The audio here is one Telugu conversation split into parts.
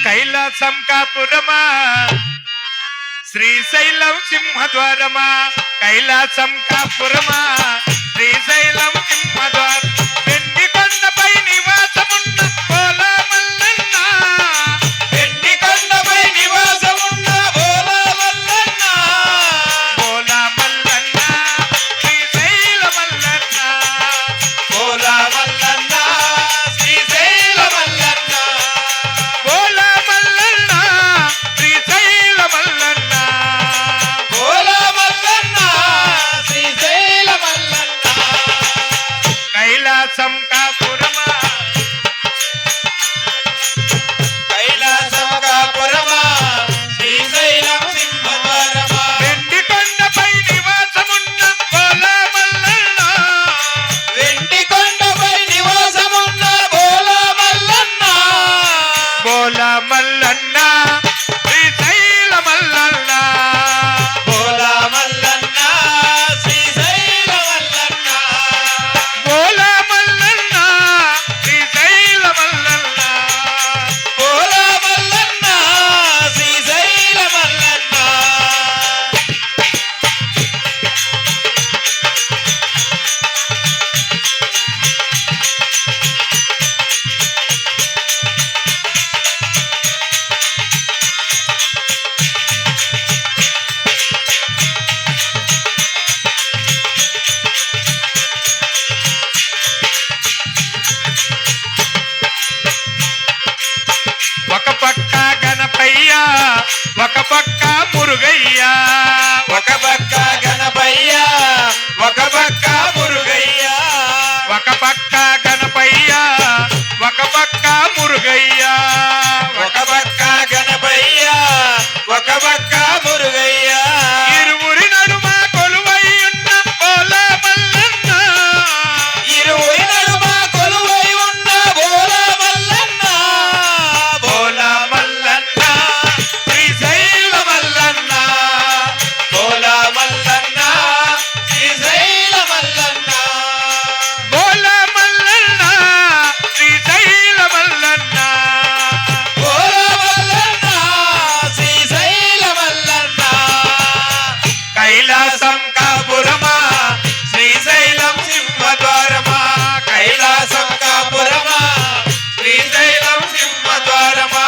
కైలాసం కాపురమా శ్రీశైలం సింహద్వారమా కైలాసం కాపురమా శ్రీశైలం సింహద్వారం వెండి కొండపై నివాసమున్న భోలా మల్లన్న వెండి కొండపై నివాసమున్న భోలా మల్లన్న భోలా మల్లన్న శ్రీశైల మల్లన్న భోలా మల్లన్న శ్రీశైల మల్లన్న భోలా మల్లన్న శ్రీశైల మల్లన్న భోలా మల్లన్న శ్రీశైల మల్లన్న కైలాసం కాపురమా కైలాసం కాపురమా శ్రీశైలం సింహద్వారమా వెండి కొండపై నివాసమున్న భోలా మల్లన్న వెండి కొండపై నివాసమున్న భోలా మల్లన్న భోలా మల్లన్న శ్రీశైల మల్లన్న భోలా మల్లన్న శ్రీశైల మల్లన్న భోలా మల్లన్న శ్రీశైల మల్లన్న భోలా మల్లన్న శ్రీశైల మల్లన్న ఒక పక్క గణపయ్య ఒక పక్క మురుగయ్య ఒక పక్క గణపయ్య ఒక పక్క మురుగయ్య ఒక పక్క గణపయ్య ఒక పక్క మురుగయ్య ఒక పక్క గణపయ్య ఒక పక్క మురుగయ్య ఇరువురి నడుమ కొలువై ఉన్న భోలా మల్లన్న ఇరువురి నడుమ కొలువై ఉన్న భోలా మల్లన్న భోలా మల్లన్న శ్రీశైల మల్లన్న భోలా మల్లన్న శ్రీశైల మల్లన్న భోలా మల్లన్న శ్రీశైల మల్లన్న భోలా మల్లన్న శ్రీశైల మల్లన్న కైలాసం కాపురమా శ్రీశైలం సింహద్వారమా కైలాసం కాపురమా శ్రీశైలం సింహద్వారమా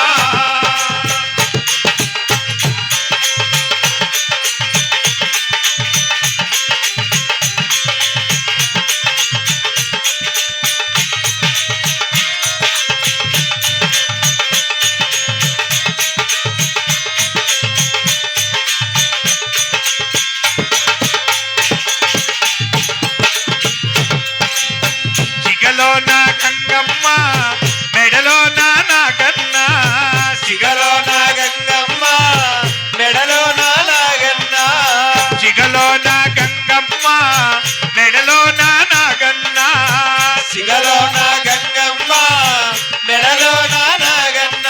చిగలో నా గంగమ్మ మెడలో నా నాగన్న సిగలో నా గంగమ్మ మెడలో నా నాగన్న చిగలో నా గంగమ్మ మెడలో నా నాగన్న సిగలో నా గంగమ్మ మెడలో నా నాగన్న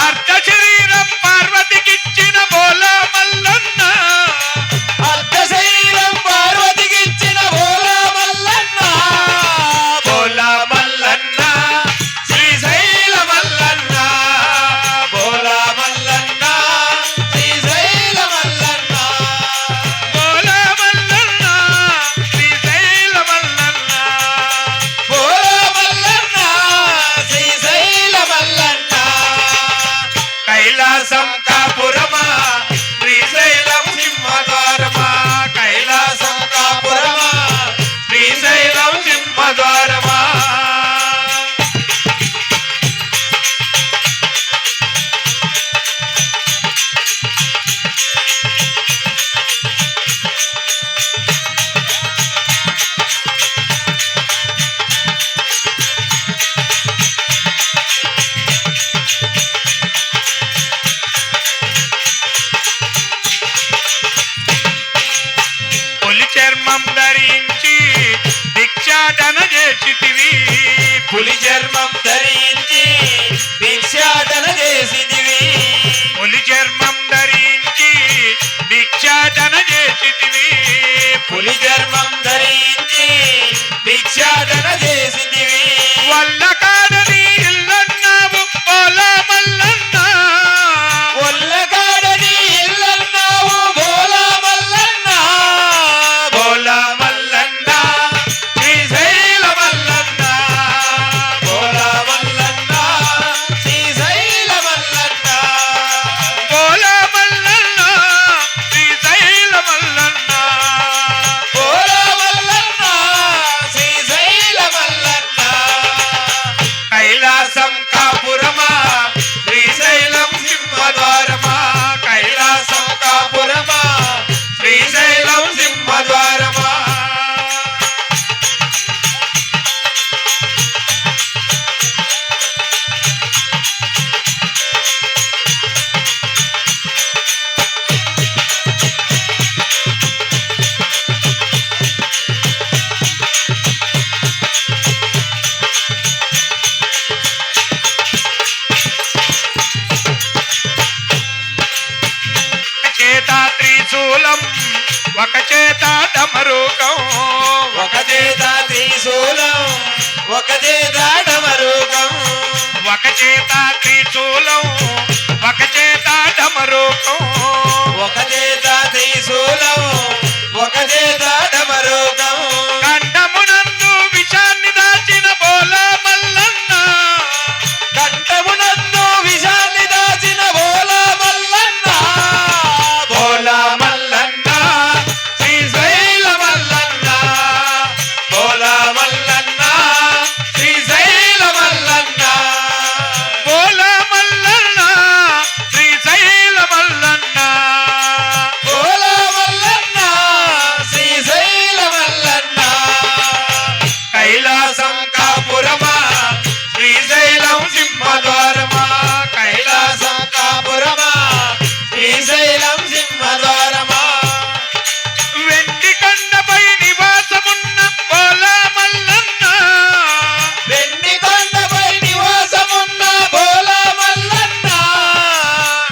అర్ధ శరీరం పార్వతికిచ్చిన భోలా మల్లన్న అర్ధ శరీరం పార్వతికిచ్చిన భోలా మల్లన్న భోలా మల్లన్న శ్రీశైల మల్లన్న భోలా మల్లన్న శ్రీశైల మల్లన్న భోలా మల్లన్న శ్రీశైల మల్లన్న భోలా మల్లన్న శ్రీశైల మల్లన్న కైలాసం కాపురమా శ్రీశైలం సింహద్వారమా కైలాసం కాపురమా శ్రీశైలం సింహద్వారమా పులి చర్మం ధరించి భిక్షాటన చేసితివి పులి చర్మం ధరించి భిక్షాటన చేసిదివి పులి చర్మం ధరించి భిక్షాటన చేసితివి పులి చర్మం ధరించి భిక్షాటన చేసిదివి వల్ల కాడని ఇల్లన్నావు భోలా మల్లన్న త్రిశూలం ఒక చేత డమరుకం ఒక చేత త్రిశూలం ఒక చేత డమరుకం ఒక చేత త్రిశూలం ఒక చేత డమరుకం ఒక చేత త్రిశూలం ఒక చేత డమరుకం కంఠమునందు విషాన్ని దాచిన బోల మల్లన్న కంఠమునందు విషాన్ని దాచిన బోల మల్లన్న బోల మల్లన్న శ్రీశైల మల్లన్న బోల మల్లన్న శ్రీశైల మల్లన్న బోల మల్లన్న శ్రీశైల మల్లన్న బోల మల్లన్న శ్రీశైల మల్లన్న కైలాసం కాపురమా శ్రీశైలం సింహద్వారమా కైలాసం కాపురమా శ్రీశైలం సింహద్వారమా వెండి కొండపై నివాసమున్న బోల మల్లన్న వెండి కొండపై నివాసమున్న బోల మల్లన్న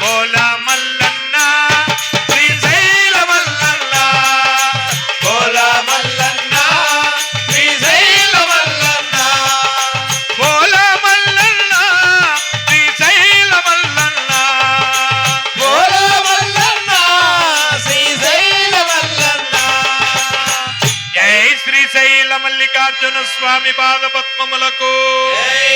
బోల మల్లన్న శ్రీశైల మల్లన్న బోల మల్లన్న శ్రీశైల మల్లన్న బోల మల్లన్న శ్రీశైల మల్లన్న బోల మల్లన్న శ్రీశైల మల్లన్న జై శ్రీశైల మల్లికార్జున స్వామి పాద పద్మములకు జై